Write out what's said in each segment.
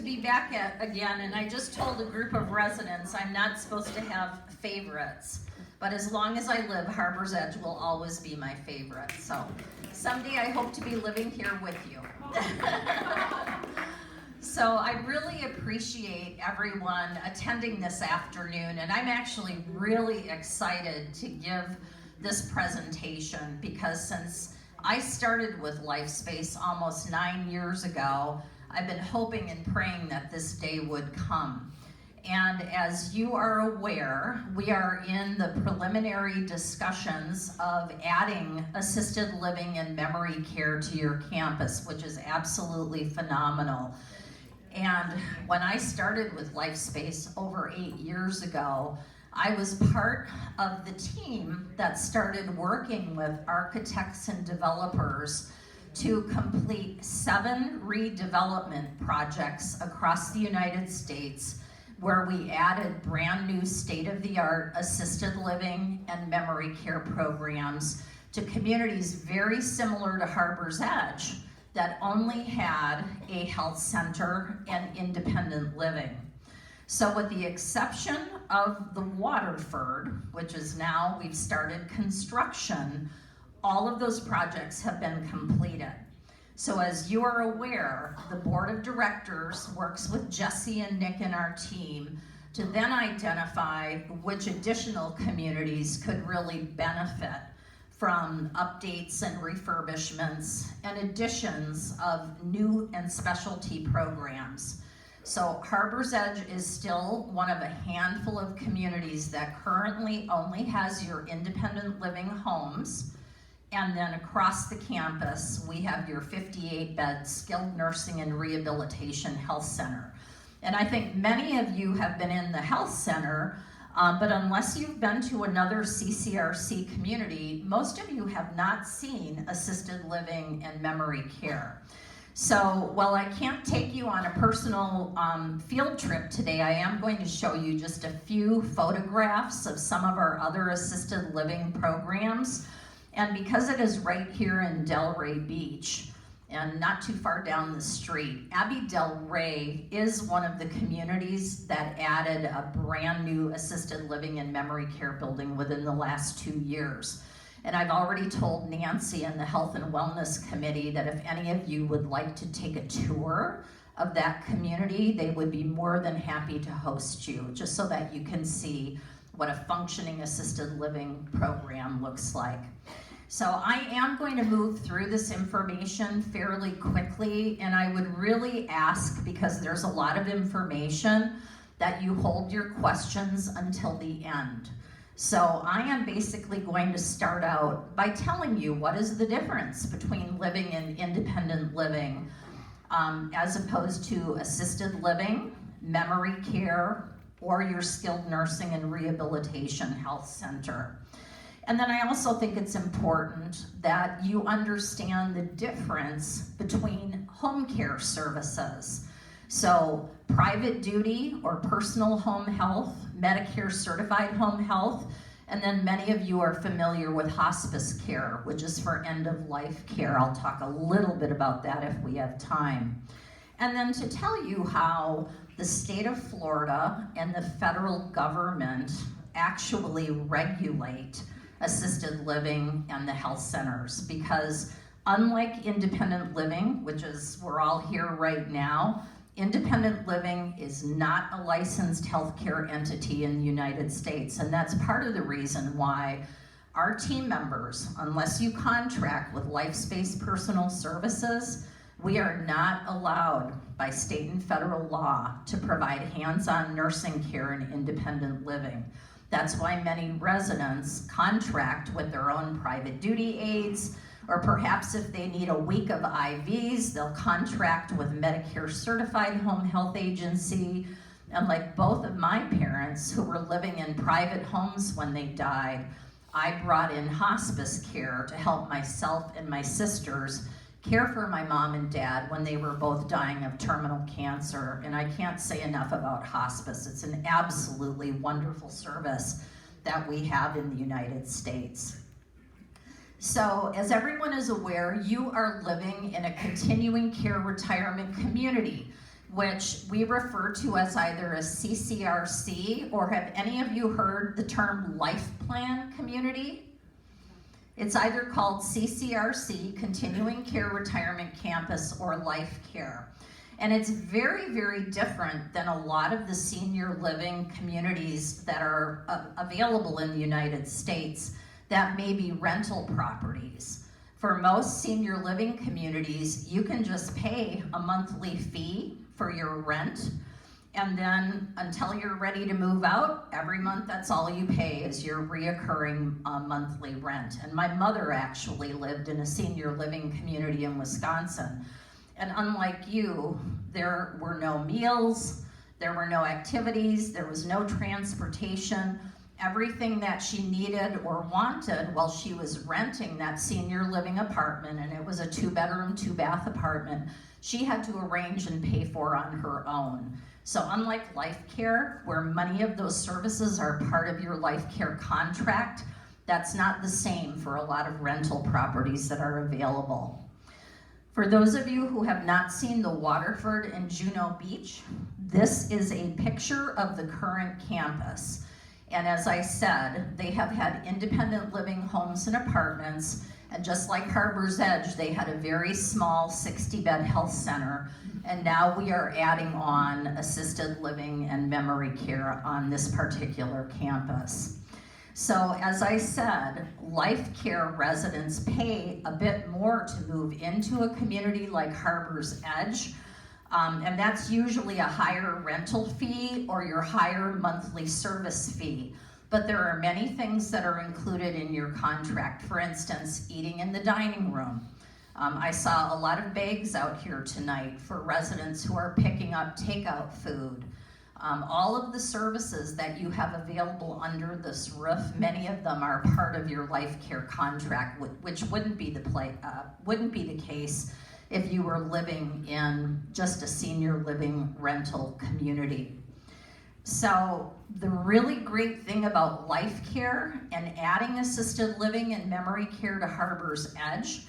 be back again, and I just told a group of residents I'm not supposed to have favorites, but as long as I live, Harbor's Edge will always be my favorite. So someday I hope to be living here with you. So I really appreciate everyone attending this afternoon, and I'm actually really excited to give this presentation because since I started with LifeSpace almost 9 years ago, I've been hoping and praying that this day would come. And as you are aware, we are in the preliminary discussions of adding assisted living and memory care to your campus, which is absolutely phenomenal. And when I started with LifeSpace over 8 years ago, I was part of the team that started working with architects and developers to complete 7 redevelopment projects across the United States where we added brand new state-of-the-art assisted living and memory care programs to communities very similar to Harbor's Edge that only had a health center and independent living. So with the exception of the Waterford, which is now, we've started construction, all of those projects have been completed. So as you are aware, the board of directors works with Jesse and Nick and our team to then identify which additional communities could really benefit from updates and refurbishments and additions of new and specialty programs. So Harbor's Edge is still one of a handful of communities that currently only has your independent living homes. And then across the campus, we have your 58-bed skilled nursing and rehabilitation health center. And I think many of you have been in the health center, but unless you've been to another CCRC community, most of you have not seen assisted living and memory care. So while I can't take you on a personal field trip today, I am going to show you just a few photographs of some of our other assisted living programs. And because it is right here in Delray Beach and not too far down the street, Abbey Delray is one of the communities that added a brand new assisted living and memory care building within the last 2 years. And I've already told Nancy and the Health and Wellness Committee that if any of you would like to take a tour of that community, they would be more than happy to host you, just so that you can see what a functioning assisted living program looks like. So I am going to move through this information fairly quickly, and I would really ask, because there's a lot of information, that you hold your questions until the end. So I am basically going to start out by telling you what is the difference between living and independent living as opposed to assisted living, memory care, or your skilled nursing and rehabilitation health center. And then I also think it's important that you understand the difference between home care services. So private duty or personal home health, Medicare certified home health, and then many of you are familiar with hospice care, which is for end-of-life care. I'll talk a little bit about that if we have time. And then to tell you how the state of Florida and the federal government actually regulate assisted living and the health centers, because unlike independent living, which is we're all here right now, independent living is not a licensed healthcare entity in the United States, and that's part of the reason why our team members, unless you contract with LifeSpace Personal Services, we are not allowed by state and federal law to provide hands-on nursing care in independent living. That's why many residents contract with their own private duty aides, or perhaps if they need a week of IVs, they'll contract with Medicare certified home health agency. And like both of my parents who were living in private homes when they died, I brought in hospice care to help myself and my sisters care for my mom and dad when they were both dying of terminal cancer. And I can't say enough about hospice. It's an absolutely wonderful service that we have in the United States. So as everyone is aware, you are living in a continuing care retirement community. which we refer to as either a CCRC, or have any of you heard the term life plan community? It's either called CCRC, Continuing Care Retirement Campus, or Life Care. And it's very, very different than a lot of the senior living communities that are available in the United States that may be rental properties. For most senior living communities, you can just pay a monthly fee for your rent, and then until you're ready to move out, every month that's all you pay is your reoccurring monthly rent. And my mother actually lived in a senior living community in Wisconsin. And unlike you, there were no meals, there were no activities, there was no transportation. Everything that she needed or wanted while she was renting that senior living apartment, and it was a 2-bedroom, 2-bath apartment, she had to arrange and pay for on her own. So unlike life care, where many of those services are part of your life care contract, that's not the same for a lot of rental properties that are available. For those of you who have not seen the Waterford and Juneau Beach, this is a picture of the current campus. And as I said, they have had independent living homes and apartments, and just like Harbor's Edge, they had a very small 60-bed health center, and now we are adding on assisted living and memory care on this particular campus. So as I said, life care residents pay a bit more to move into a community like Harbor's Edge, and that's usually a higher rental fee or your higher monthly service fee. But there are many things that are included in your contract. For instance, eating in the dining room. I saw a lot of bags out here tonight for residents who are picking up takeout food. All of the services that you have available under this roof, many of them are part of your life care contract, which wouldn't be the case if you were living in just a senior living rental community. So the really great thing about life care and adding assisted living and memory care to Harbor's Edge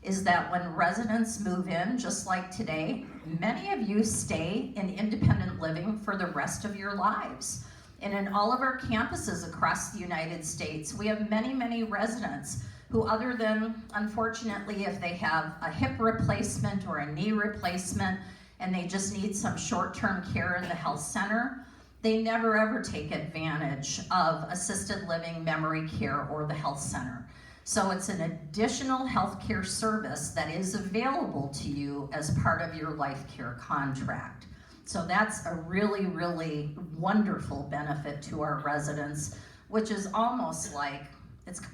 is that when residents move in, just like today, many of you stay in independent living for the rest of your lives. And in all of our campuses across the United States, we have many, many residents who, other than, unfortunately, if they have a hip replacement or a knee replacement and they just need some short-term care in the health center, they never ever take advantage of assisted living, memory care, or the health center. So it's an additional healthcare service that is available to you as part of your life care contract. So that's a really, really wonderful benefit to our residents, which is almost like,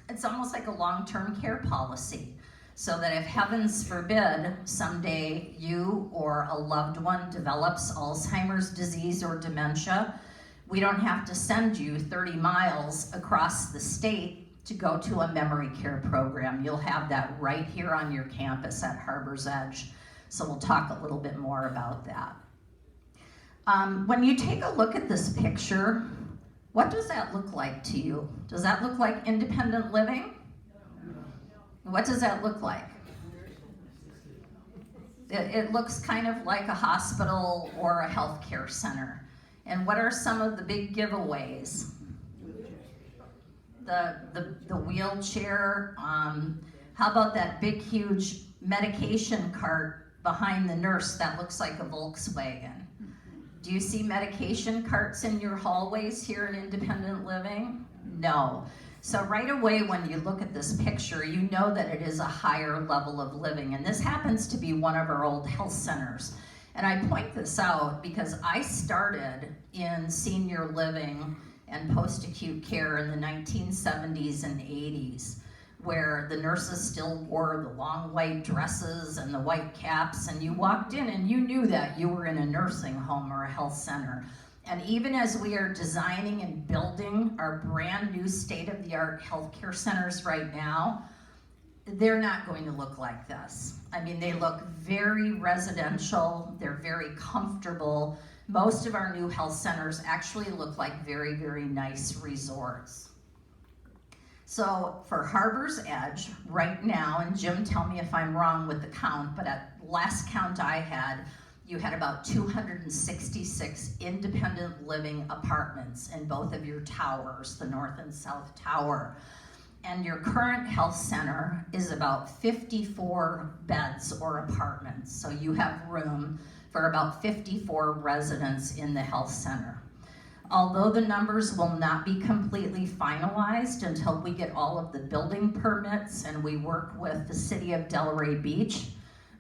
it's almost like a long-term care policy. So that if heavens forbid someday you or a loved one develops Alzheimer's disease or dementia, we don't have to send you 30 miles across the state to go to a memory care program. You'll have that right here on your campus at Harbor's Edge. So we'll talk a little bit more about that. When you take a look at this picture, what does that look like to you? Does that look like independent living? What does that look like? It looks kind of like a hospital or a healthcare center. And what are some of the big giveaways? The wheelchair. How about that big, huge medication cart behind the nurse that looks like a Volkswagen? Do you see medication carts in your hallways here in independent living? No. So right away when you look at this picture, you know that it is a higher level of living. And this happens to be one of our old health centers. And I point this out because I started in senior living and post-acute care in the 1970s and 80s, where the nurses still wore the long white dresses and the white caps, and you walked in and you knew that you were in a nursing home or a health center. And even as we are designing and building our brand new state-of-the-art healthcare centers right now, they're not going to look like this. I mean, they look very residential, they're very comfortable. Most of our new health centers actually look like very, very nice resorts. So for Harbor's Edge, right now, and Jim, tell me if I'm wrong with the count, but at last count I had, you had about 266 independent living apartments in both of your towers, the north and south tower. And your current health center is about 54 beds or apartments. So you have room for about 54 residents in the health center. Although the numbers will not be completely finalized until we get all of the building permits and we work with the city of Delray Beach,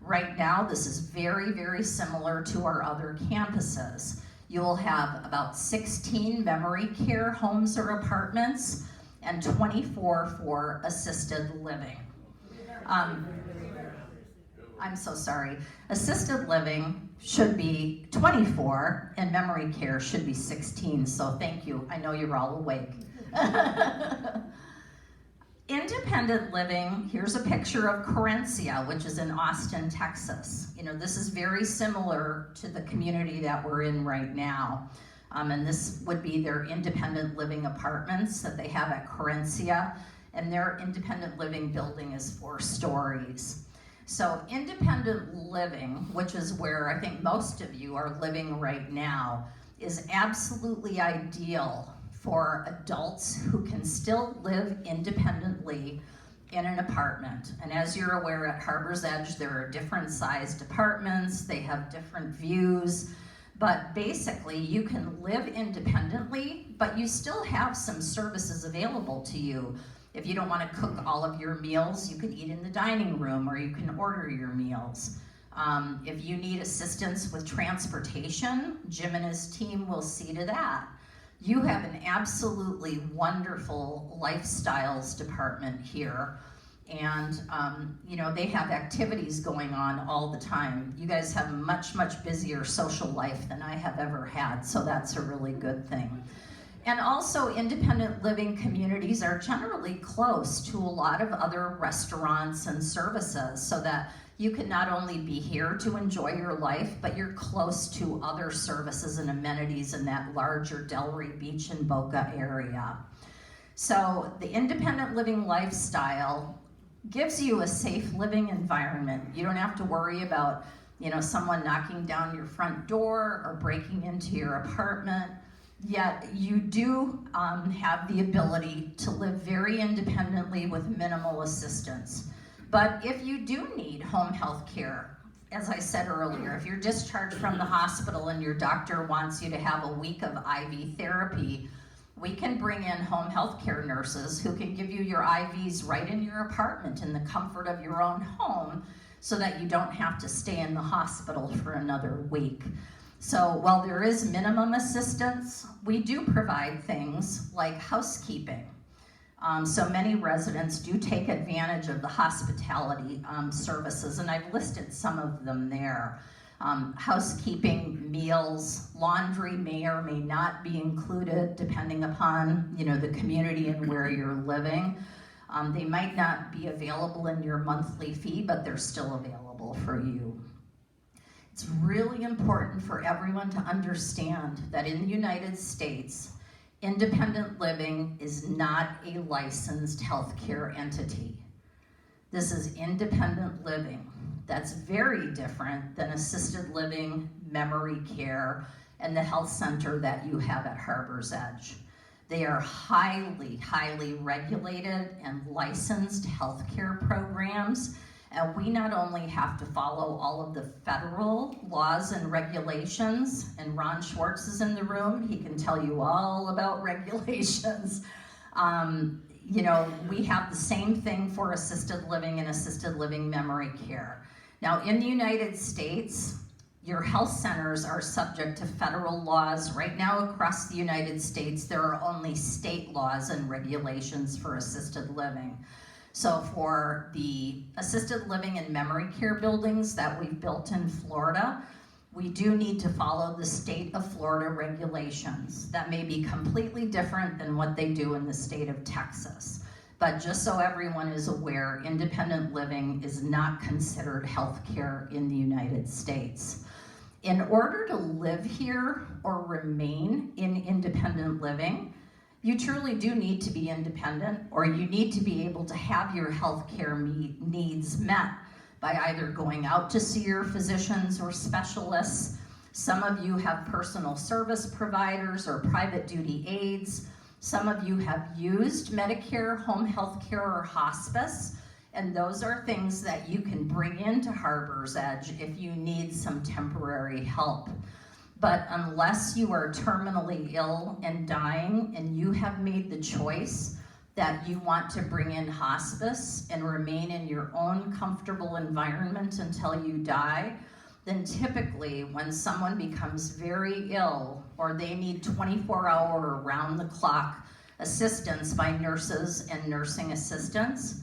right now this is very, very similar to our other campuses. You will have about 16 memory care homes or apartments and 24 for assisted living. I'm so sorry. Assisted living should be 24 and memory care should be 16, so thank you. I know you're all awake. Independent living, here's a picture of Corencia, which is in Austin, Texas. You know, this is very similar to the community that we're in right now. And this would be their independent living apartments that they have at Corencia, and their independent living building is 4 stories. So independent living, which is where I think most of you are living right now, is absolutely ideal for adults who can still live independently in an apartment. And as you're aware, at Harbor's Edge, there are different sized apartments, they have different views, but basically you can live independently, but you still have some services available to you. If you don't want to cook all of your meals, you can eat in the dining room or you can order your meals. If you need assistance with transportation, Jim and his team will see to that. You have an absolutely wonderful lifestyles department here, and you know, they have activities going on all the time. You guys have a much, much busier social life than I have ever had, so that's a really good thing. And also, independent living communities are generally close to a lot of other restaurants and services, so that you can not only be here to enjoy your life, but you're close to other services and amenities in that larger Delray Beach and Boca area. So the independent living lifestyle gives you a safe living environment. You don't have to worry about, you know, someone knocking down your front door or breaking into your apartment. Yet you do have the ability to live very independently with minimal assistance. But if you do need home health care, as I said earlier, if you're discharged from the hospital and your doctor wants you to have a week of IV therapy, we can bring in home health care nurses who can give you your IVs right in your apartment in the comfort of your own home, so that you don't have to stay in the hospital for another week. So while there is minimum assistance, we do provide things like housekeeping. So many residents do take advantage of the hospitality services, and I've listed some of them there. Housekeeping, meals, laundry may or may not be included depending upon, you know, the community and where you're living. They might not be available in your monthly fee, but they're still available for you. It's really important for everyone to understand that in the United States, independent living is not a licensed healthcare entity. This is independent living. That's very different than assisted living, memory care, and the health center that you have at Harbor's Edge. They are highly, highly regulated and licensed healthcare programs. And we not only have to follow all of the federal laws and regulations, and Ron Schwartz is in the room, he can tell you all about regulations. You know, we have the same thing for assisted living and assisted living memory care. Now, in the United States, your health centers are subject to federal laws. Right now across the United States, there are only state laws and regulations for assisted living. So for the assisted living and memory care buildings that we've built in Florida, we do need to follow the state of Florida regulations. That may be completely different than what they do in the state of Texas. But just so everyone is aware, independent living is not considered health care in the United States. In order to live here or remain in independent living, you truly do need to be independent, or you need to be able to have your healthcare needs met by either going out to see your physicians or specialists. Some of you have personal service providers or private duty aides. Some of you have used Medicare, home health care, or hospice, and those are things that you can bring into Harbor's Edge if you need some temporary help. But unless you are terminally ill and dying and you have made the choice that you want to bring in hospice and remain in your own comfortable environment until you die, then typically when someone becomes very ill or they need 24-hour around-the-clock assistance by nurses and nursing assistants,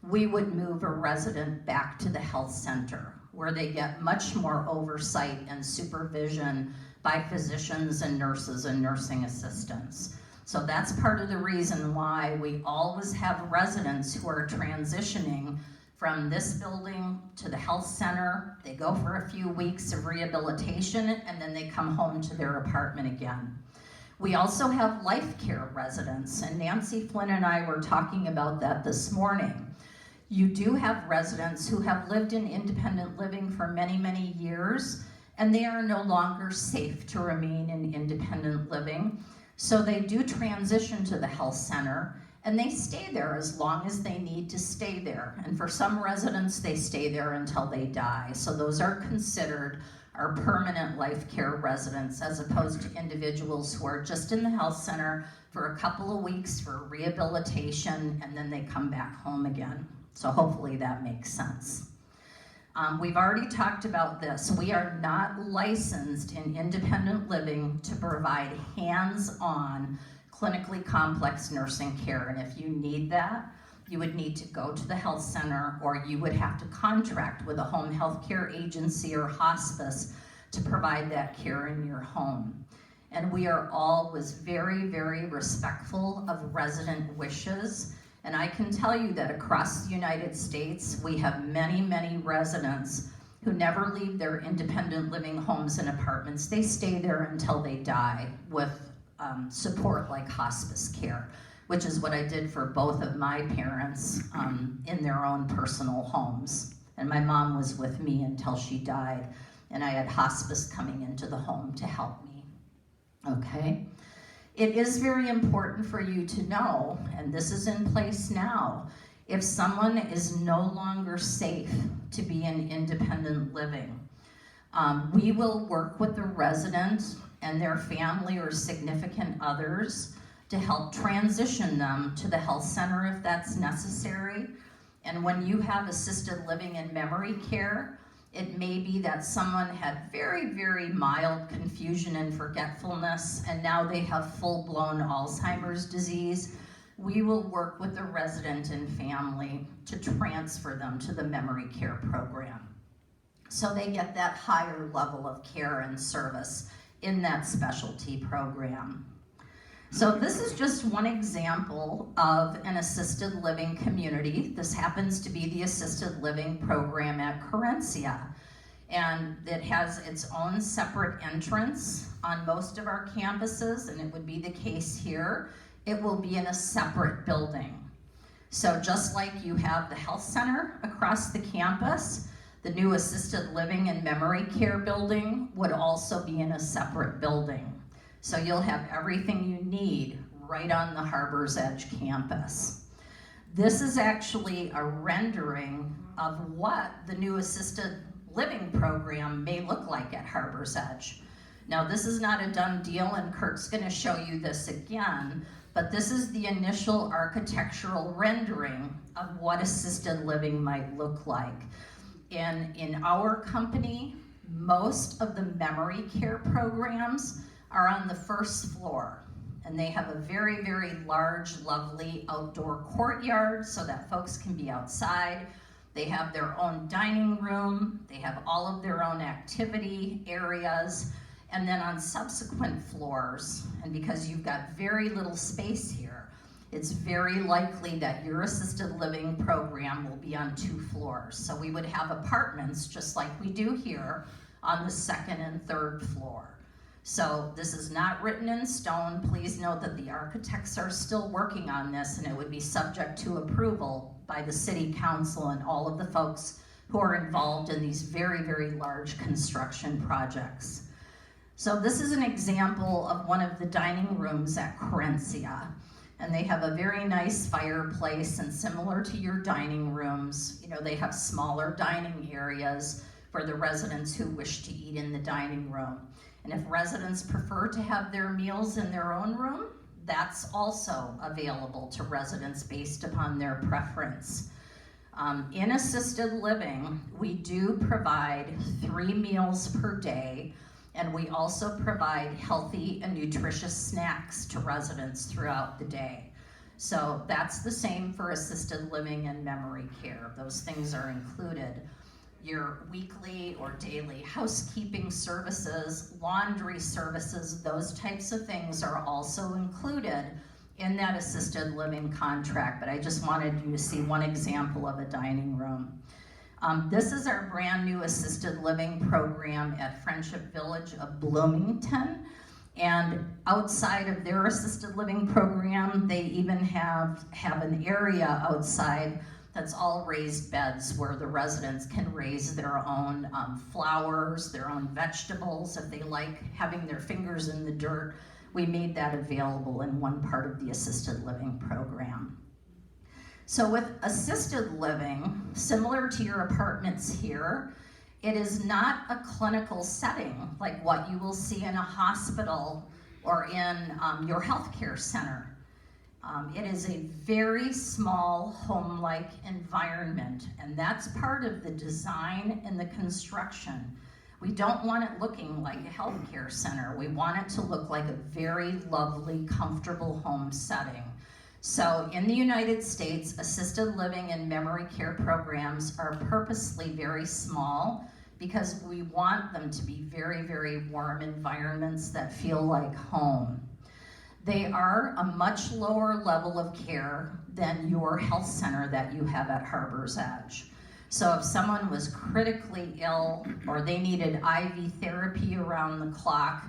we would move a resident back to the health center where they get much more oversight and supervision by physicians and nurses and nursing assistants. So that's part of the reason why we always have residents who are transitioning from this building to the health center. They go for a few weeks of rehabilitation and then they come home to their apartment again. We also have life care residents, and Nancy Flynn and I were talking about that this morning. You do have residents who have lived in independent living for many, many years, and they are no longer safe to remain in independent living. So they do transition to the health center, and they stay there as long as they need to stay there. And for some residents, they stay there until they die. So those are considered our permanent life care residents, as opposed to individuals who are just in the health center for a couple of weeks for rehabilitation, and then they come back home again. So hopefully that makes sense. We've already talked about this. We are not licensed in independent living to provide hands-on, clinically complex nursing care. And if you need that, you would need to go to the health center, or you would have to contract with a home health care agency or hospice to provide that care in your home. And we are always very, very respectful of resident wishes. And I can tell you that across the United States, we have many, many residents who never leave their independent living homes and apartments. They stay there until they die with support like hospice care, which is what I did for both of my parents in their own personal homes. And my mom was with me until she died, and I had hospice coming into the home to help me. Okay? It is very important for you to know, and this is in place now, if someone is no longer safe to be in independent living, we will work with the resident and their family or significant others to help transition them to the health center if that's necessary. And when you have assisted living and memory care, it may be that someone had very, very mild confusion and forgetfulness, and now they have full-blown Alzheimer's disease. We will work with the resident and family to transfer them to the memory care program, so they get that higher level of care and service in that specialty program. So this is just one example of an assisted living community. This happens to be the assisted living program at Carencia, and it has its own separate entrance on most of our campuses, and it would be the case here. It will be in a separate building. So just like you have the health center across the campus, the new assisted living and memory care building would also be in a separate building. So you'll have everything you need right on the Harbor's Edge campus. This is actually a rendering of what the new assisted living program may look like at Harbor's Edge. Now, this is not a done deal, and Kurt's going to show you this again, but this is the initial architectural rendering of what assisted living might look like. In our company, most of the memory care programs are on the first floor, and they have a very, very large, lovely outdoor courtyard so that folks can be outside. They have their own dining room, they have all of their own activity areas, and then on subsequent floors, and because you've got very little space here, it's very likely that your assisted living program will be on 2 floors. So we would have apartments just like we do here on the 2nd and 3rd floor. So this is not written in stone. Please note that the architects are still working on this, and it would be subject to approval by the city council and all of the folks who are involved in these very, very large construction projects. So this is an example of one of the dining rooms at Corencia. And they have a very nice fireplace, and similar to your dining rooms, they have smaller dining areas for the residents who wish to eat in the dining room. And if residents prefer to have their meals in their own room, that's also available to residents based upon their preference. In assisted living, we do provide 3 meals per day, and we also provide healthy and nutritious snacks to residents throughout the day. So that's the same for assisted living and memory care. Those things are included. Your weekly or daily housekeeping services, laundry services, those types of things are also included in that assisted living contract, but I just wanted you to see one example of a dining room. This is our brand new assisted living program at Friendship Village of Bloomington. And outside of their assisted living program, they even have an area outside that's all raised beds where the residents can raise their own flowers, their own vegetables. If they like having their fingers in the dirt, we made that available in one part of the assisted living program. So with assisted living, similar to your apartments here, it is not a clinical setting like what you will see in a hospital or in your healthcare center. It is a very small home-like environment, and that's part of the design and the construction. We don't want it looking like a healthcare center. We want it to look like a very lovely, comfortable home setting. So in the United States, assisted living and memory care programs are purposely very small because we want them to be very, very warm environments that feel like home. They are a much lower level of care than your health center that you have at Harbor's Edge. So if someone was critically ill or they needed IV therapy around the clock,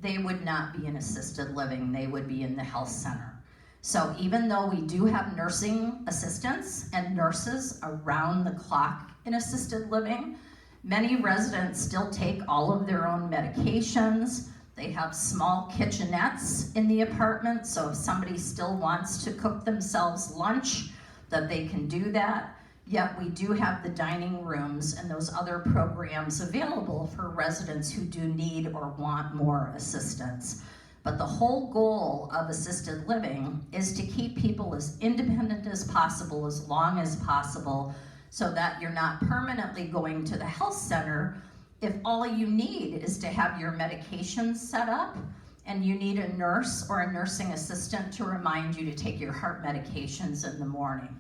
they would not be in assisted living, they would be in the health center. So even though we do have nursing assistants and nurses around the clock in assisted living, many residents still take all of their own medications. They have small kitchenettes in the apartment, so if somebody still wants to cook themselves lunch, that they can do that. Yet we do have the dining rooms and those other programs available for residents who do need or want more assistance. But the whole goal of assisted living is to keep people as independent as possible, as long as possible, so that you're not permanently going to the health center if all you need is to have your medications set up and you need a nurse or a nursing assistant to remind you to take your heart medications in the morning.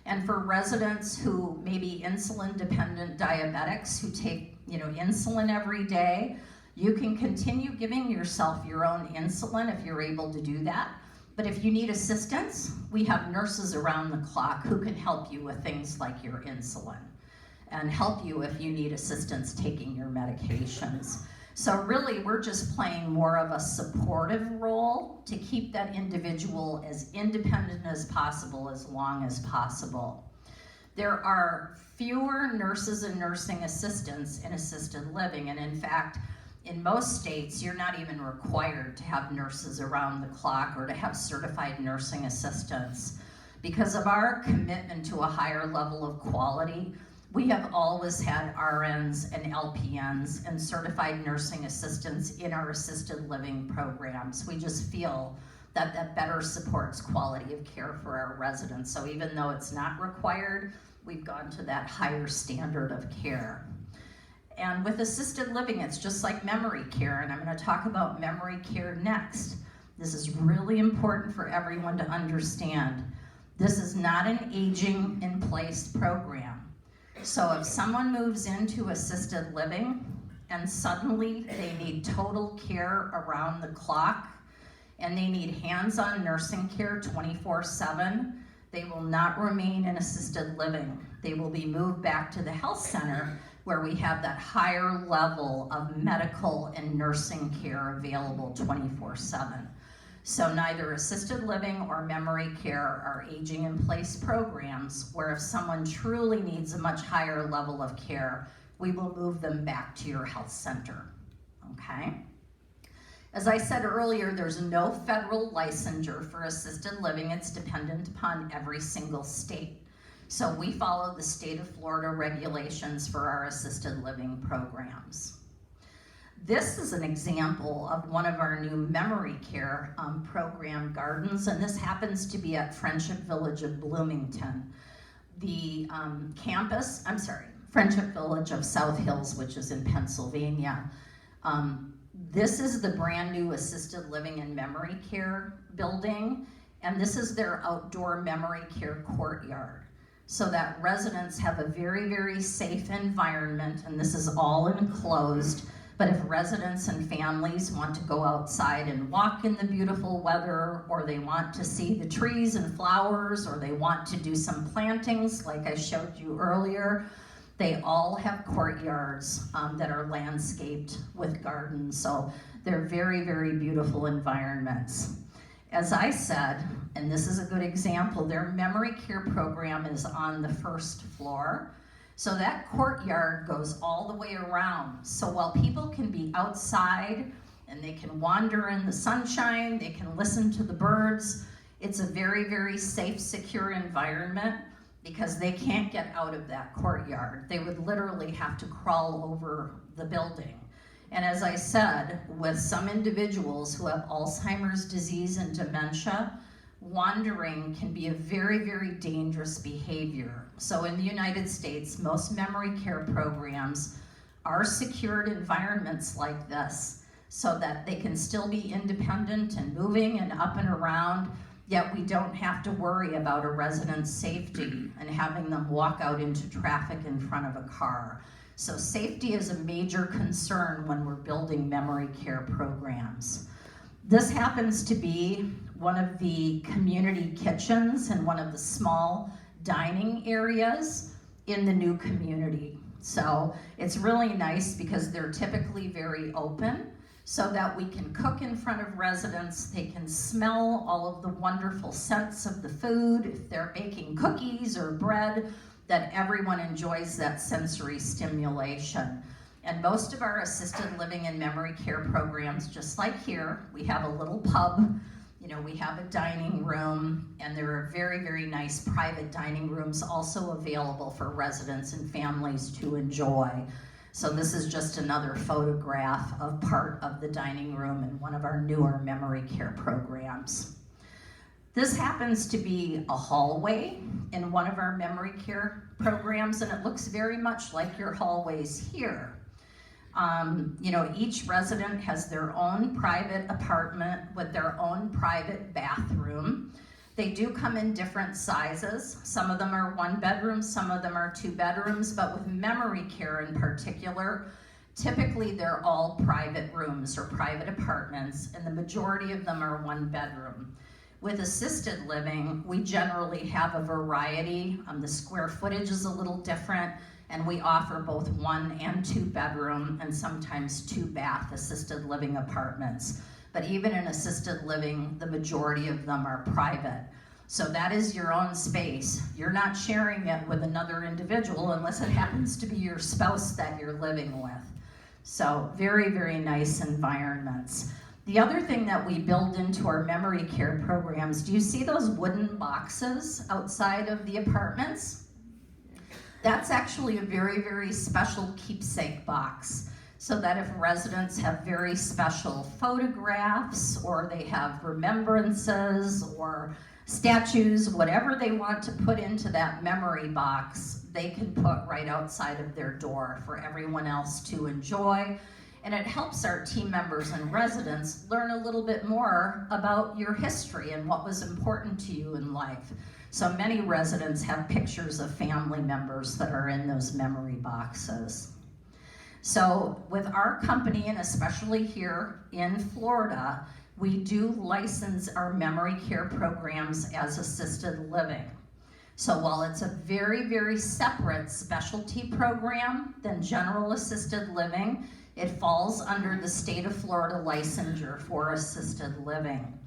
And for residents who may be insulin-dependent diabetics who take insulin every day, you can continue giving yourself your own insulin if you're able to do that. But if you need assistance, we have nurses around the clock who can help you with things like your insulin and help you if you need assistance taking your medications. So really, we're just playing more of a supportive role to keep that individual as independent as possible, as long as possible. There are fewer nurses and nursing assistants in assisted living, and in fact, in most states, you're not even required to have nurses around the clock or to have certified nursing assistants. Because of our commitment to a higher level of quality, we have always had RNs and LPNs and certified nursing assistants in our assisted living programs. We just feel that that better supports quality of care for our residents. So even though it's not required, we've gone to that higher standard of care. And with assisted living, it's just like memory care, and I'm going to talk about memory care next. This is really important for everyone to understand. This is not an aging in place program. So if someone moves into assisted living and suddenly they need total care around the clock and they need hands-on nursing care 24/7, they will not remain in assisted living. They will be moved back to the health center where we have that higher level of medical and nursing care available 24/7. So neither assisted living or memory care are aging in place programs where if someone truly needs a much higher level of care, we will move them back to your health center, okay? As I said earlier, there's no federal licensure for assisted living. It's dependent upon every single state. So we follow the state of Florida regulations for our assisted living programs. This is an example of one of our new memory care program gardens, and this happens to be at Friendship Village of Bloomington. The Friendship Village of South Hills, which is in Pennsylvania. This is the brand new assisted living and memory care building, and this is their outdoor memory care courtyard, so that residents have a very, very safe environment, and this is all enclosed. But if residents and families want to go outside and walk in the beautiful weather, or they want to see the trees and flowers, or they want to do some plantings like I showed you earlier, they all have courtyards that are landscaped with gardens. So they're very, very beautiful environments. As I said, and this is a good example, their memory care program is on the first floor. So that courtyard goes all the way around. So while people can be outside and they can wander in the sunshine, they can listen to the birds, it's a very, very safe, secure environment because they can't get out of that courtyard. They would literally have to crawl over the building. And as I said, with some individuals who have Alzheimer's disease and dementia, wandering can be a very, very dangerous behavior. So in the United States, most memory care programs are secured environments like this so that they can still be independent and moving and up and around, yet we don't have to worry about a resident's safety and having them walk out into traffic in front of a car. So safety is a major concern when we're building memory care programs. This happens to be one of the community kitchens and one of the small dining areas in the new community. So it's really nice because they're typically very open so that we can cook in front of residents. They can smell all of the wonderful scents of the food. If they're baking cookies or bread, that everyone enjoys that sensory stimulation. And most of our assisted living and memory care programs, just like here, we have a little pub, we have a dining room, and there are very, very nice private dining rooms also available for residents and families to enjoy. So this is just another photograph of part of the dining room in one of our newer memory care programs. This happens to be a hallway in one of our memory care programs, and it looks very much like your hallways here. Each resident has their own private apartment with their own private bathroom. They do come in different sizes. Some of them are 1 bedroom, some of them are 2 bedrooms, but with memory care in particular, typically they're all private rooms or private apartments, and the majority of them are 1 bedroom. With assisted living, we generally have a variety. The square footage is a little different, and we offer both 1 and 2 bedroom and sometimes 2 bath assisted living apartments. But even in assisted living, the majority of them are private. So that is your own space. You're not sharing it with another individual unless it happens to be your spouse that you're living with. So very, very nice environments. The other thing that we build into our memory care programs, do you see those wooden boxes outside of the apartments? That's actually a very, very special keepsake box, so that if residents have very special photographs or they have remembrances or statues, whatever they want to put into that memory box, they can put right outside of their door for everyone else to enjoy. And it helps our team members and residents learn a little bit more about your history and what was important to you in life. So many residents have pictures of family members that are in those memory boxes. So with our company, and especially here in Florida, we do license our memory care programs as assisted living. So while it's a very, very separate specialty program than general assisted living, it falls under the state of Florida licensure for assisted living.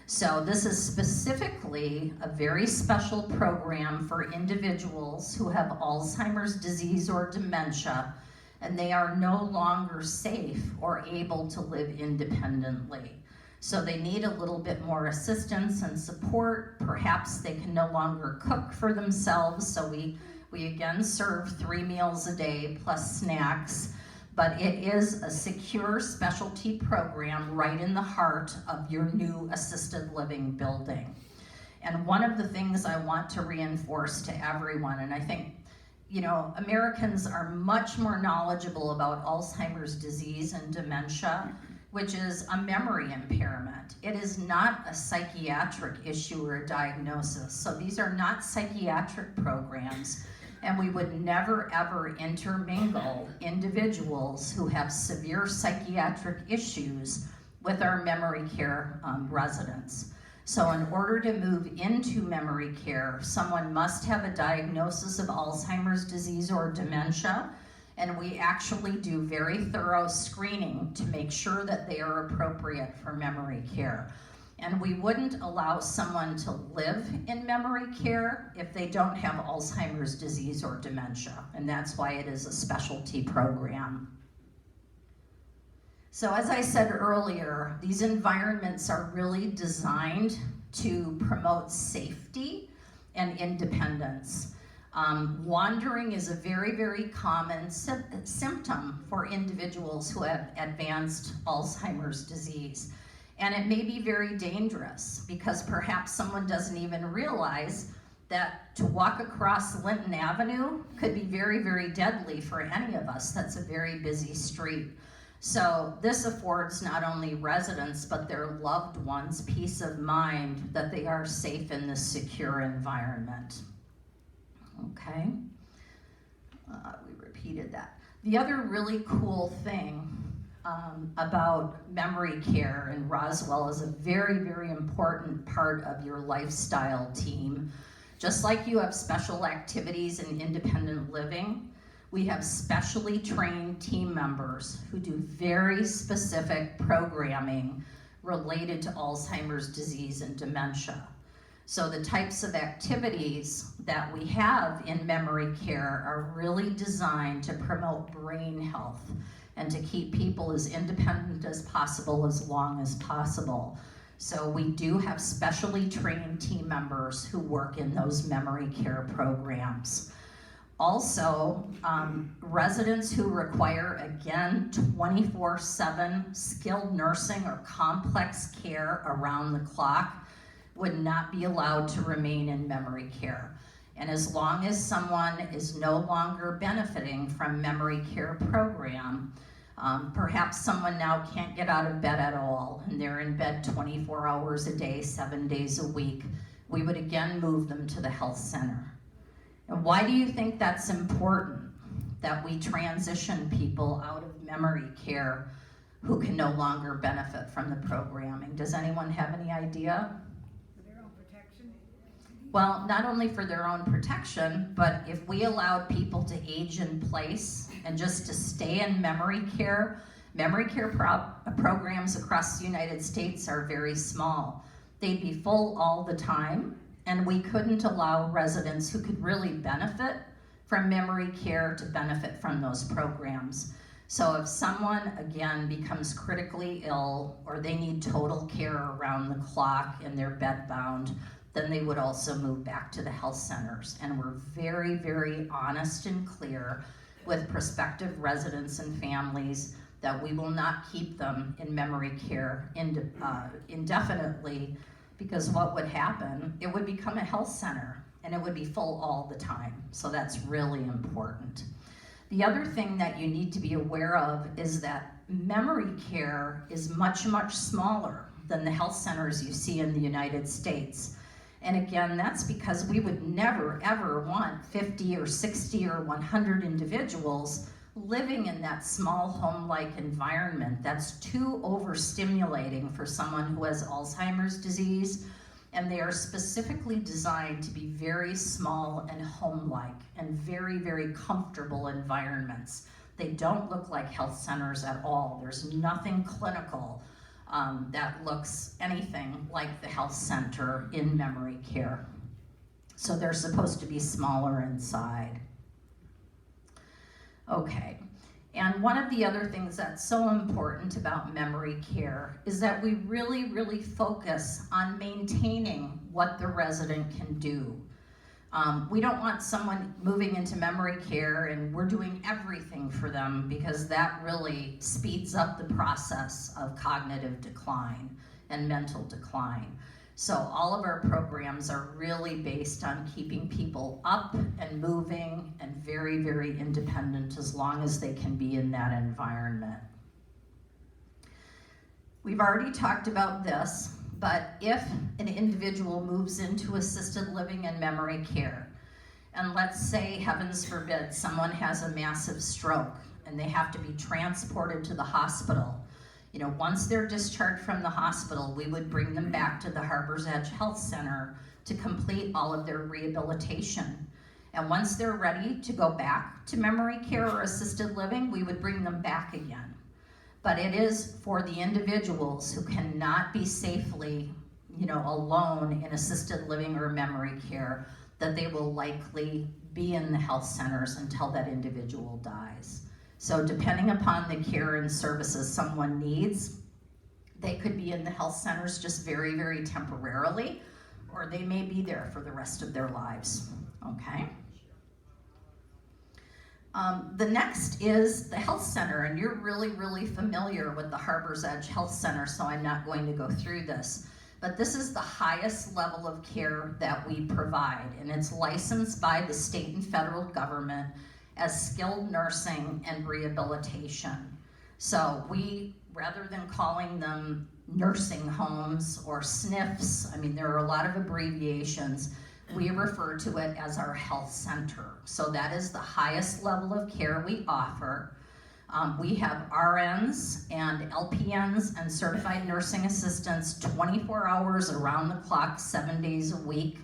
So this is specifically a very special program for individuals who have Alzheimer's disease or dementia, and they are no longer safe or able to live independently. So they need a little bit more assistance and support. Perhaps they can no longer cook for themselves, so we again serve 3 meals a day plus snacks. But it is a secure specialty program right in the heart of your new assisted living building. And one of the things I want to reinforce to everyone, and I think, you know, Americans are much more knowledgeable about Alzheimer's disease and dementia, which is a memory impairment. It is not a psychiatric issue or a diagnosis. So these are not psychiatric programs. And we would never ever intermingle individuals who have severe psychiatric issues with our memory care residents. So in order to move into memory care, someone must have a diagnosis of Alzheimer's disease or dementia, and we actually do very thorough screening to make sure that they are appropriate for memory care. And we wouldn't allow someone to live in memory care if they don't have Alzheimer's disease or dementia, and that's why it is a specialty program. So as I said earlier, these environments are really designed to promote safety and independence. Wandering is a very, very common symptom for individuals who have advanced Alzheimer's disease. And it may be very dangerous because perhaps someone doesn't even realize that to walk across Linton Avenue could be very, very deadly for any of us. That's a very busy street. So this affords not only residents but their loved ones peace of mind that they are safe in this secure environment. Okay, we repeated that. The other really cool thing about memory care, and Roswell is a very, very important part of your lifestyle team. Just like you have special activities in independent living, we have specially trained team members who do very specific programming related to Alzheimer's disease and dementia. So the types of activities that we have in memory care are really designed to promote brain health and to keep people as independent as possible as long as possible. So we do have specially trained team members who work in those memory care programs. Also, residents who require, again, 24/7 skilled nursing or complex care around the clock would not be allowed to remain in memory care. And as long as someone is no longer benefiting from memory care program, perhaps someone now can't get out of bed at all and they're in bed 24 hours a day, 7 days a week, we would again move them to the health center. And why do you think that's important, that we transition people out of memory care who can no longer benefit from the programming? Does anyone have any idea? Well, not only for their own protection, but if we allowed people to age in place and just to stay in memory care programs across the United States are very small. They'd be full all the time, and we couldn't allow residents who could really benefit from memory care to benefit from those programs. So if someone, again, becomes critically ill or they need total care around the clock and they're bedbound, then they would also move back to the health centers. And we're very, very honest and clear with prospective residents and families that we will not keep them in memory care indefinitely, because what would happen, it would become a health center and it would be full all the time. So that's really important. The other thing that you need to be aware of is that memory care is much, much smaller than the health centers you see in the United States. And again, that's because we would never, ever want 50 or 60 or 100 individuals living in that small home-like environment. That's too overstimulating for someone who has Alzheimer's disease. And they are specifically designed to be very small and home-like and very, very comfortable environments. They don't look like health centers at all. There's nothing clinical that looks anything like the health center in memory care. So they're supposed to be smaller inside. Okay, and one of the other things that's so important about memory care is that we really focus on maintaining what the resident can do. We don't want someone moving into memory care and we're doing everything for them, because that really speeds up the process of cognitive decline and mental decline. So all of our programs are really based on keeping people up and moving and very independent as long as they can be in that environment. We've already talked about this, but if an individual moves into assisted living and memory care, and let's say, heavens forbid, someone has a massive stroke and they have to be transported to the hospital, once they're discharged from the hospital, we would bring them back to the Harbor's Edge Health Center to complete all of their rehabilitation. And once they're ready to go back to memory care or assisted living, we would bring them back again. But it is for the individuals who cannot be safely, alone in assisted living or memory care, that they will likely be in the health centers until that individual dies. So depending upon the care and services someone needs, they could be in the health centers just very temporarily, or they may be there for the rest of their lives, okay? The next is the health center, and you're really familiar with the Harbor's Edge Health Center, so I'm not going to go through this. But this is the highest level of care that we provide, and it's licensed by the state and federal government as skilled nursing and rehabilitation. So we, rather than calling them nursing homes or SNFs, there are a lot of abbreviations, we refer to it as our health center. So that is the highest level of care we offer. We have RNs and LPNs and certified nursing assistants 24 hours around the clock, 7 days a week.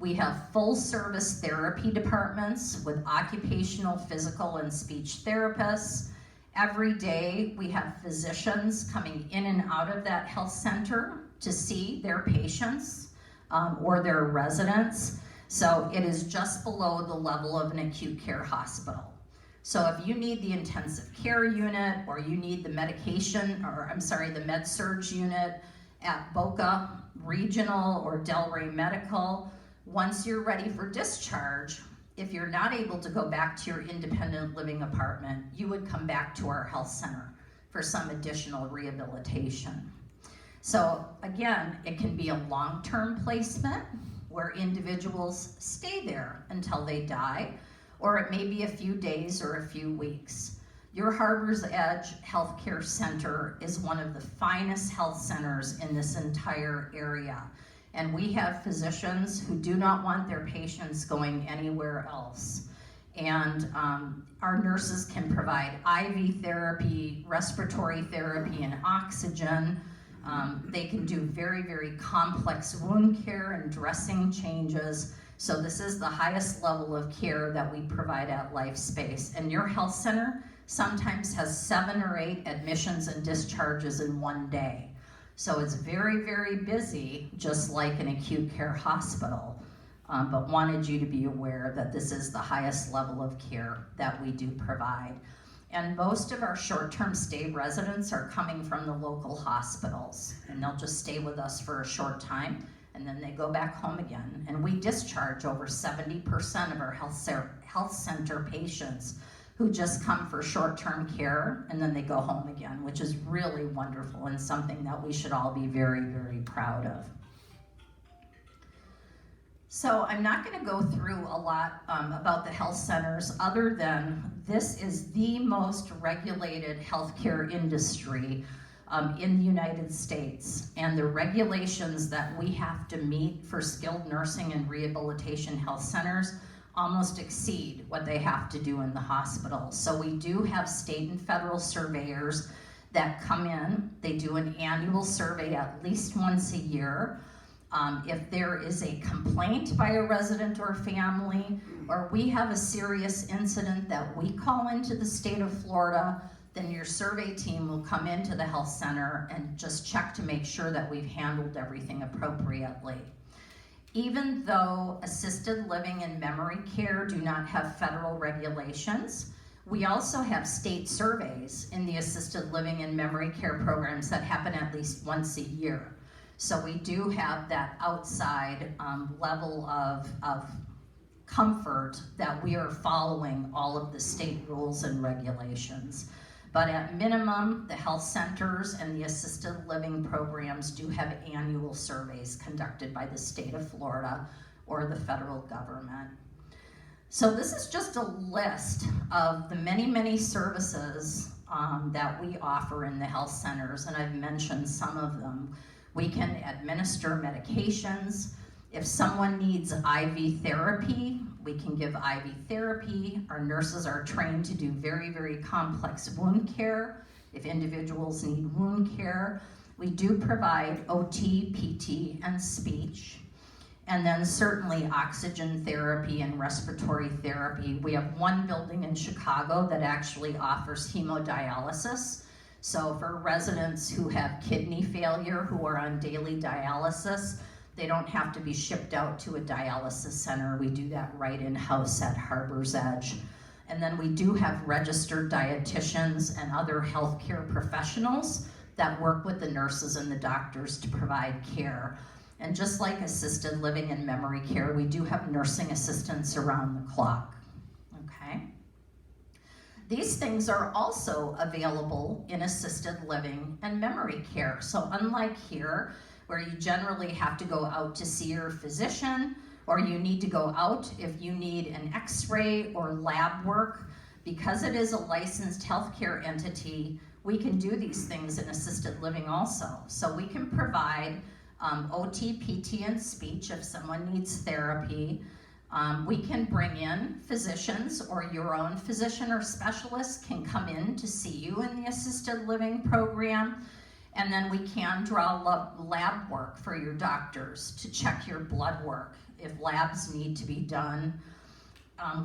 We have full service therapy departments with occupational, physical, and speech therapists. Every day we have physicians coming in and out of that health center to see their patients or their residents. So it is just below the level of an acute care hospital. So if you need the intensive care unit, or you need the the med-surg unit at Boca Regional or Delray Medical, once you're ready for discharge, if you're not able to go back to your independent living apartment, you would come back to our health center for some additional rehabilitation. So again, it can be a long-term placement where individuals stay there until they die, or it may be a few days or a few weeks. Your Harbor's Edge Healthcare Center is one of the finest health centers in this entire area. And we have physicians who do not want their patients going anywhere else. And our nurses can provide IV therapy, respiratory therapy, and oxygen. They can do very complex wound care and dressing changes. So this is the highest level of care that we provide at LifeSpace. And your health center sometimes has 7 or 8 admissions and discharges in one day. So it's very busy, just like an acute care hospital, but wanted you to be aware that this is the highest level of care that we do provide. And most of our short-term stay residents are coming from the local hospitals, and they'll just stay with us for a short time, and then they go back home again. And we discharge over 70% of our health center patients who just come for short-term care, and then they go home again, which is really wonderful and something that we should all be very proud of. So I'm not going to go through a lot about the health centers, other than this is the most regulated healthcare industry in the United States. And the regulations that we have to meet for skilled nursing and rehabilitation health centers almost exceed what they have to do in the hospital. So we do have state and federal surveyors that come in. They do an annual survey at least once a year. If there is a complaint by a resident or family, or we have a serious incident that we call into the state of Florida, then your survey team will come into the health center and just check to make sure that we've handled everything appropriately. Even though assisted living and memory care do not have federal regulations, we also have state surveys in the assisted living and memory care programs that happen at least once a year. So we do have that outside level of comfort that we are following all of the state rules and regulations. But at minimum, the health centers and the assisted living programs do have annual surveys conducted by the state of Florida or the federal government. So this is just a list of the many, many services that we offer in the health centers, and I've mentioned some of them. We can administer medications. If someone needs IV therapy, we can give IV therapy. Our nurses are trained to do very, very complex wound care. If individuals need wound care, we do provide OT, PT, and speech. And then certainly oxygen therapy and respiratory therapy. We have one building in Chicago that actually offers hemodialysis. So for residents who have kidney failure, who are on daily dialysis, they don't have to be shipped out to a dialysis center. We do that right in-house at Harbor's Edge. And then we do have registered dietitians and other healthcare professionals that work with the nurses and the doctors to provide care. And just like assisted living and memory care, we do have nursing assistants around the clock, okay? These things are also available in assisted living and memory care. So unlike here, where you generally have to go out to see your physician, or you need to go out if you need an x-ray or lab work, because it is a licensed healthcare entity, we can do these things in assisted living also. So we can provide OT, PT, and speech if someone needs therapy. We can bring in physicians, or your own physician or specialist can come in to see you in the assisted living program. And then we can draw lab work for your doctors to check your blood work if labs need to be done.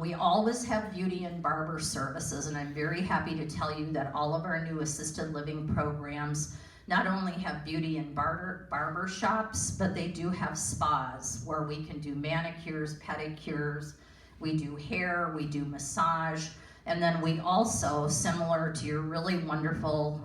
We always have beauty and barber services, and I'm very happy to tell you that all of our new assisted living programs not only have beauty and barber shops, but they do have spas where we can do manicures, pedicures, we do hair, we do massage, and then we also, similar to your really wonderful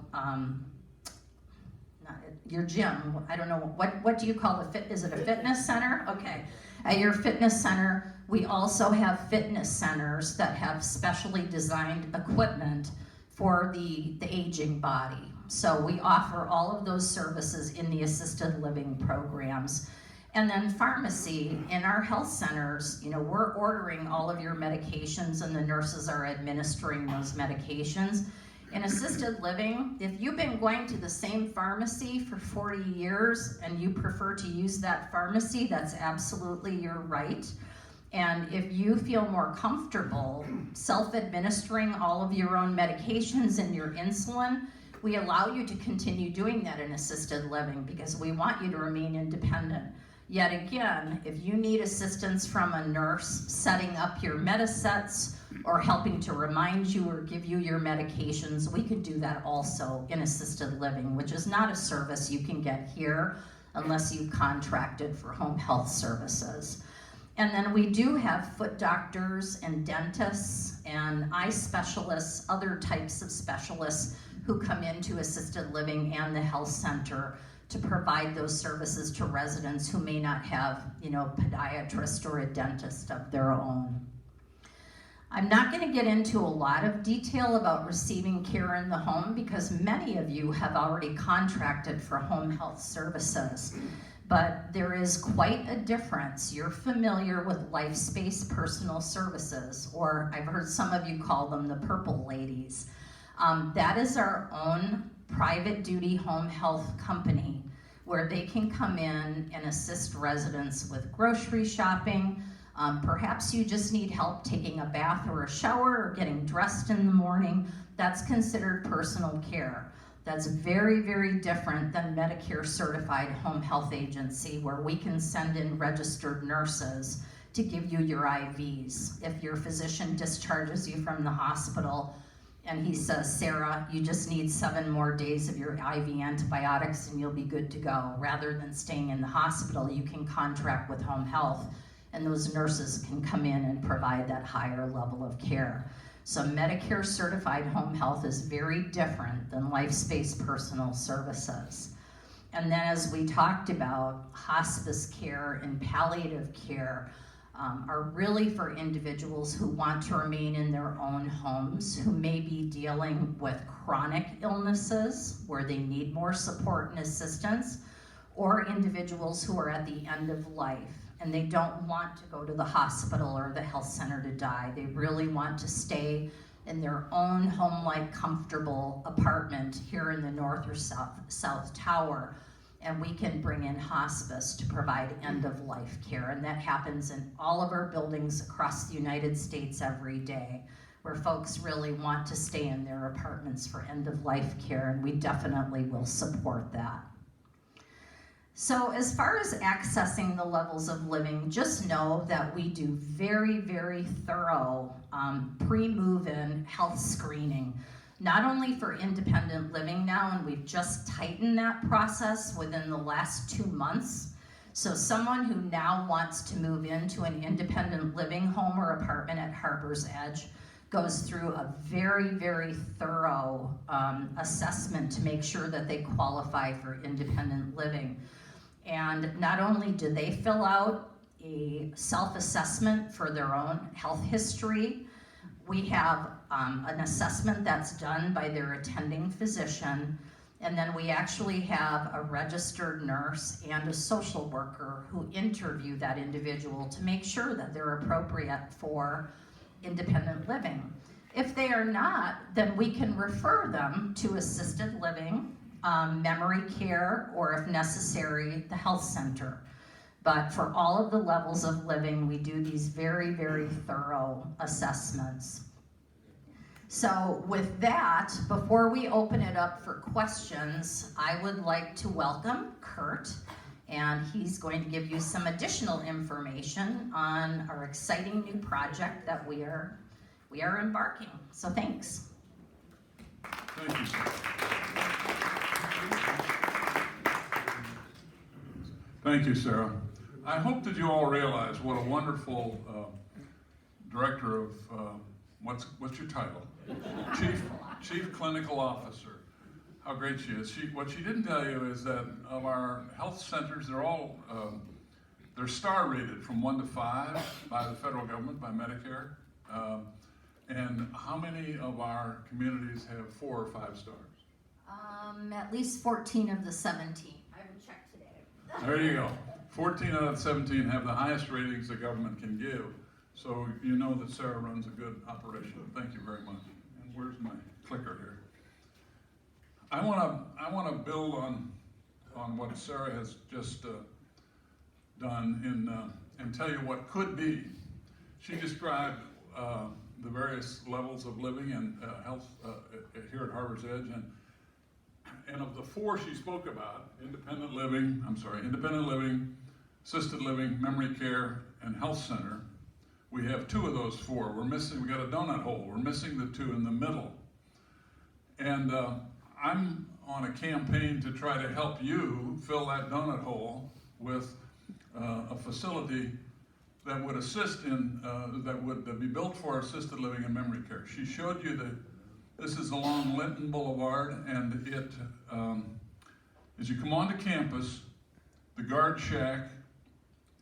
your gym, I don't know, what do you call is it a fitness center? Okay, at your fitness center, we also have fitness centers that have specially designed equipment for the aging body. So we offer all of those services in the assisted living programs. And then pharmacy in our health centers, you know, we're ordering all of your medications and the nurses are administering those medications. In assisted living, if you've been going to the same pharmacy for 40 years and you prefer to use that pharmacy, that's absolutely your right. And if you feel more comfortable self-administering all of your own medications and your insulin, we allow you to continue doing that in assisted living because we want you to remain independent. Yet again, if you need assistance from a nurse setting up your medisets or helping to remind you or give you your medications, we could do that also in assisted living, which is not a service you can get here unless you've contracted for home health services. And then we do have foot doctors and dentists and eye specialists, other types of specialists who come into assisted living and the health center to provide those services to residents who may not have, you know, a podiatrist or a dentist of their own. I'm not going to get into a lot of detail about receiving care in the home because many of you have already contracted for home health services. But there is quite a difference. You're familiar with LifeSpace Personal Services, or I've heard some of you call them the Purple Ladies. That is our own private duty home health company where they can come in and assist residents with grocery shopping. Perhaps you just need help taking a bath or a shower or getting dressed in the morning. That's considered personal care. That's very, very different than Medicare certified home health agency where we can send in registered nurses to give you your IVs. If your physician discharges you from the hospital, And he says, Sara, you just need 7 more days of your IV antibiotics and you'll be good to go. Rather than staying in the hospital, you can contract with home health and those nurses can come in and provide that higher level of care. So Medicare certified home health is very different than LifeSpace personal services. And then as we talked about, hospice care and palliative care are really for individuals who want to remain in their own homes, who may be dealing with chronic illnesses where they need more support and assistance, or individuals who are at the end of life and they don't want to go to the hospital or the health center to die. They really want to stay in their own home-like comfortable apartment here in the North or South Tower. And we can bring in hospice to provide end-of-life care. And that happens in all of our buildings across the United States every day, where folks really want to stay in their apartments for end-of-life care, and we definitely will support that. So as far as accessing the levels of living, just know that we do very, very thorough pre-move-in health screening. Not only for independent living now, and we've just tightened that process within the last 2 months. So someone who now wants to move into an independent living home or apartment at Harbor's Edge goes through a very, very thorough assessment to make sure that they qualify for independent living. And not only do they fill out a self-assessment for their own health history, we have an assessment that's done by their attending physician, and then we actually have a registered nurse and a social worker who interview that individual to make sure that they're appropriate for independent living. If they are not, then we can refer them to assisted living, memory care, or if necessary, the health center. But for all of the levels of living, we do these very, very thorough assessments. So with that, before we open it up for questions, I would like to welcome Kurt, and he's going to give you some additional information on our exciting new project that we are embarking. So thanks. Thank you. Thank you, Sara. I hope that you all realize what a wonderful director of, what's your title? Chief Clinical Officer. How great she is. What she didn't tell you is that of our health centers, they're all, they're star rated from 1 to 5 by the federal government, by Medicare. And how many of our communities have 4 or 5 stars? At least 14 of the 17. I haven't checked today. There you go. 14 out of 17 have the highest ratings the government can give. So you know that Sara runs a good operation. Thank you very much. And where's my clicker here? I want to build on what Sara has just done and tell you what could be. She described the various levels of living and health here at Harbor's Edge, and of the 4 she spoke about, independent living, assisted living, memory care, and health center, we have 2 of those 4. We got a donut hole. We're missing the 2 in the middle. And I'm on a campaign to try to help you fill that donut hole with a facility that would assist in, that would be built for assisted living and memory care. She showed you that this is along Linton Boulevard, and it, as you come onto campus, the guard shack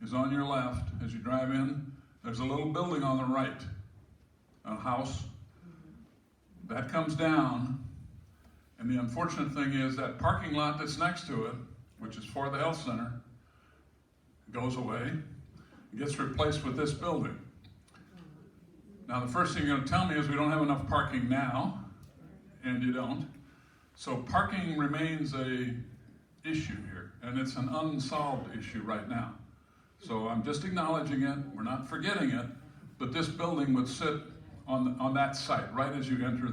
is on your left. As you drive in, there's a little building on the right, a house. That comes down, and the unfortunate thing is that parking lot that's next to it, which is for the health center, goes away. It gets replaced with this building. Now, the first thing you're going to tell me is we don't have enough parking now, and you don't. So parking remains a issue here, and it's an unsolved issue right now. So I'm just acknowledging it. We're not forgetting it, but this building would sit on that site right as you enter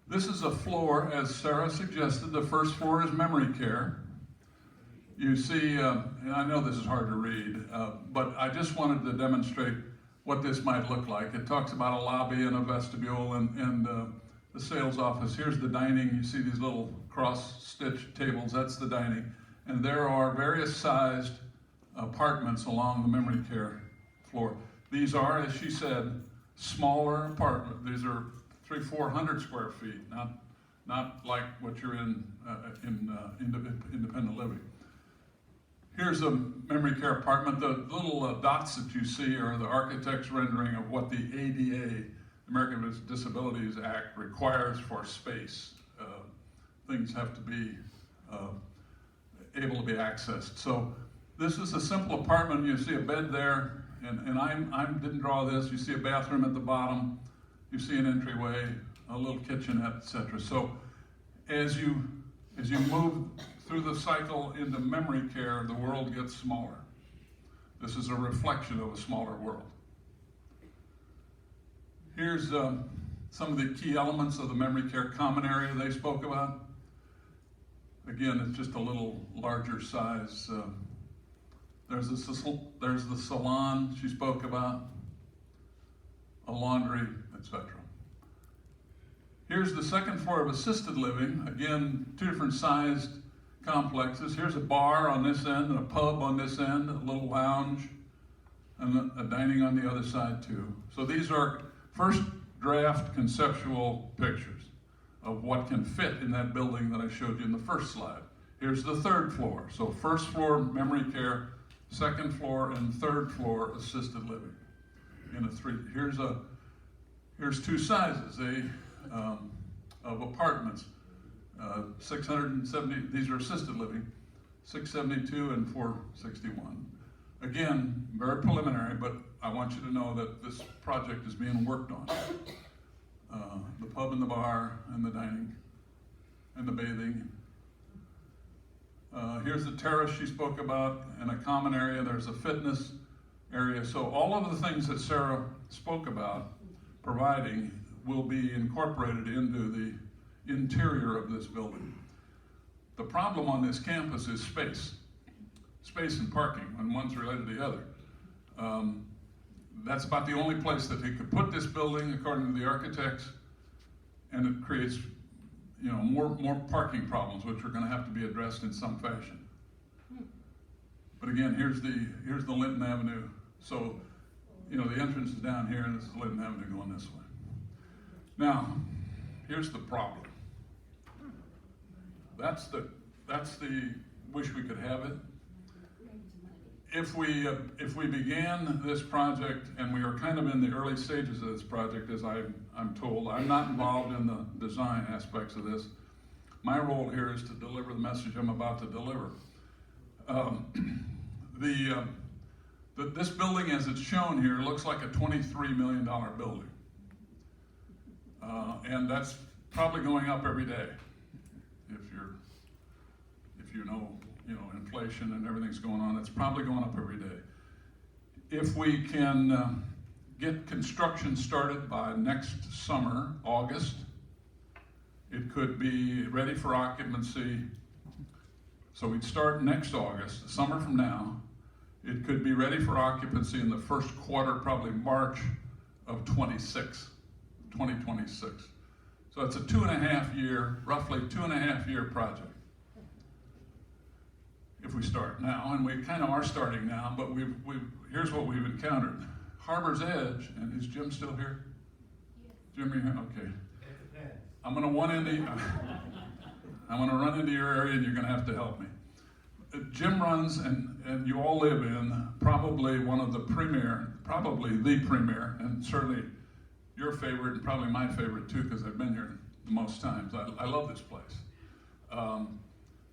this is a floor, as Sara suggested. The first floor is memory care. You see, and I know this is hard to read, but I just wanted to demonstrate what this might look like. It talks about a lobby and a vestibule and the sales office. Here's the dining. You see these little cross-stitch tables. That's the dining. And there are various sized apartments along the memory care floor. These are, as she said, smaller apartments. These are 300-400 square feet, not like what you're in independent living. Here's a memory care apartment. The little dots that you see are the architect's rendering of what the ADA, the American with Disabilities Act, requires for space. Things have to be able to be accessed. So this is a simple apartment. You see a bed there, and I didn't draw this. You see a bathroom at the bottom. You see an entryway, a little kitchenette, etc. So as you move through the cycle into memory care, the world gets smaller. This is a reflection of a smaller world. Here's some of the key elements of the memory care common area they spoke about. Again, it's just a little larger size. There's the salon she spoke about, a laundry, etc. Here's the second floor of assisted living. Again, two different sized complexes. Here's a bar on this end and a pub on this end, a little lounge, and a dining on the other side too. So these are first draft conceptual pictures of what can fit in that building that I showed you in the first slide. Here's the third floor. So first floor memory care, second floor and third floor assisted living. Here's two sizes of apartments. 670, these are assisted living, 672 and 461. Again, very preliminary, but I want you to know that this project is being worked on. The pub and the bar and the dining and the bathing. Here's the terrace she spoke about and a common area. There's a fitness area. So all of the things that Sara spoke about providing will be incorporated into the interior of this building. The problem on this campus is space and parking, and one's related to the other. That's about the only place that he could put this building, according to the architects, and it creates, more parking problems, which are going to have to be addressed in some fashion. But again, here's the Linton Avenue. So, the entrance is down here, and this is Linton Avenue going this way. Now, here's the problem. That's the wish we could have it. If we began this project, and we are kind of in the early stages of this project, as I'm told, I'm not involved in the design aspects of this. My role here is to deliver the message I'm about to deliver. This building, as it's shown here, looks like a $23 million building. And that's probably going up every day. If you know inflation and everything's going on, it's probably going up every day. If we can get construction started by next summer, August, it could be ready for occupancy. So we'd start next August, a summer from now. It could be ready for occupancy in the first quarter, probably March of 2026. So it's a roughly 2.5 year project. If we start now, and we kind of are starting now, but here's what we've encountered. Harbor's Edge, and is Jim still here? Yes. Jim, are you here? Okay. I'm going to run into your area, and you're going to have to help me. Jim runs, and you all live in probably one of the probably the premier, and certainly your favorite, and probably my favorite too, because I've been here the most times. I love this place.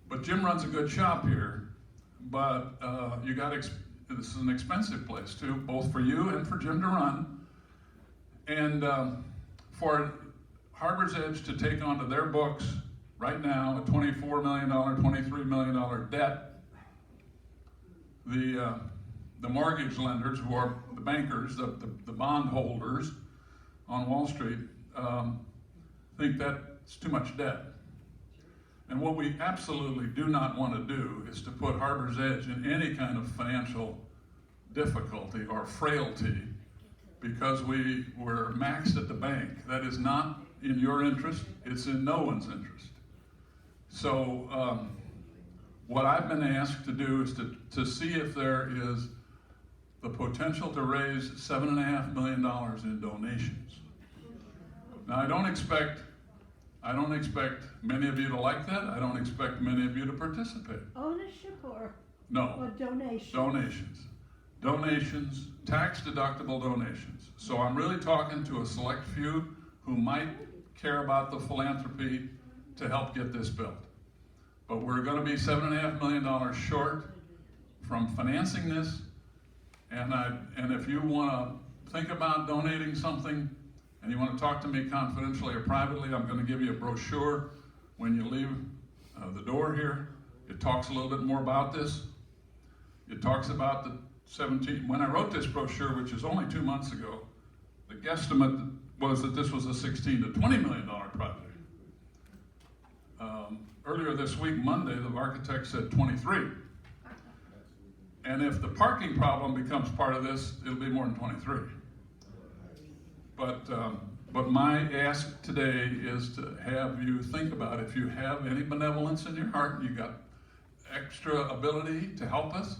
But Jim runs a good shop here, but this is an expensive place too, both for you and for Jim to run. And for Harbor's Edge to take onto their books right now a $24 million, $23 million debt, the mortgage lenders, who are the bankers, the bond holders on Wall Street, think that's too much debt. And what we absolutely do not want to do is to put Harbor's Edge in any kind of financial difficulty or frailty because we were maxed at the bank. That is not in your interest, it's in no one's interest. So what I've been asked to do is to see if there is the potential to raise $7.5 million in donations. Now I don't expect many of you to like that. I don't expect many of you to participate. Ownership or No, donation? donations, tax-deductible donations. So I'm really talking to a select few who might care about the philanthropy to help get this built. But we're going to be $7.5 million short from financing this. And if you want to think about donating something and you want to talk to me confidentially or privately, I'm going to give you a brochure when you leave the door here. It talks a little bit more about this. It talks about the 17, when I wrote this brochure, which is only 2 months ago, the guesstimate was that this was a $16 to $20 million project. Earlier this week, Monday, the architect said 23. And if the parking problem becomes part of this, it'll be more than 23. But my ask today is to have you think about if you have any benevolence in your heart, you got extra ability to help us.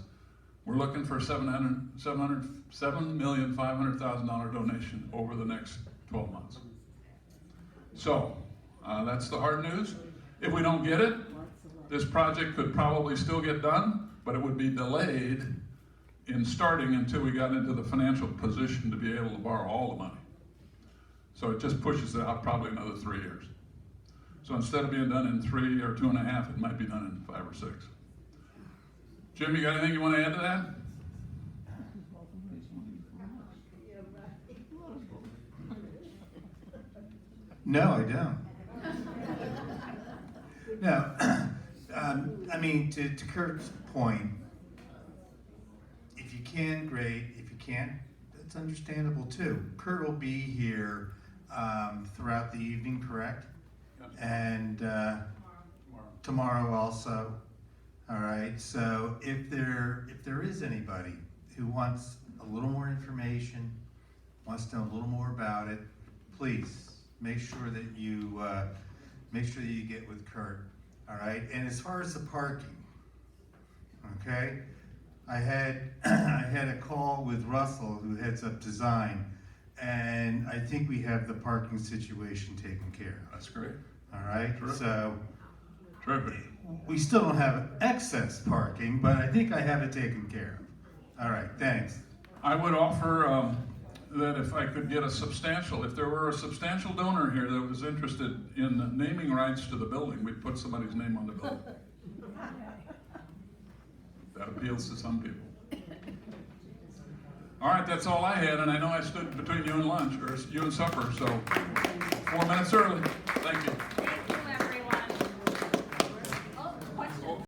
We're looking for $7,500,000 donation over the next 12 months. So that's the hard news. If we don't get it, this project could probably still get done, but it would be delayed in starting until we got into the financial position to be able to borrow all the money. So it just pushes it out probably another 3 years. So instead of being done in 3 or 2.5, it might be done in 5 or 6. Jim, you got anything you want to add to that? No, I don't. No, I mean, to Kurt's point, if you can, great. If you can't, that's understandable too. Kurt will be here throughout the evening, correct? Yep. And tomorrow also. All right. So if there is anybody who wants a little more information, wants to know a little more about it, please make sure that you get with Kurt. All right. And as far as the parking, okay, I had a call with Russell, who heads up design, and I think we have the parking situation taken care of. That's great. All right. Terrific. So Terrific. we still don't have excess parking, but I think I have it taken care of. All right. Thanks. I would offer that if I could get if there were a substantial donor here that was interested in the naming rights to the building, we'd put somebody's name on the building. That appeals to some people. All right, that's all I had, and I know I stood between you and lunch, or you and supper, so 4 minutes early. Thank you.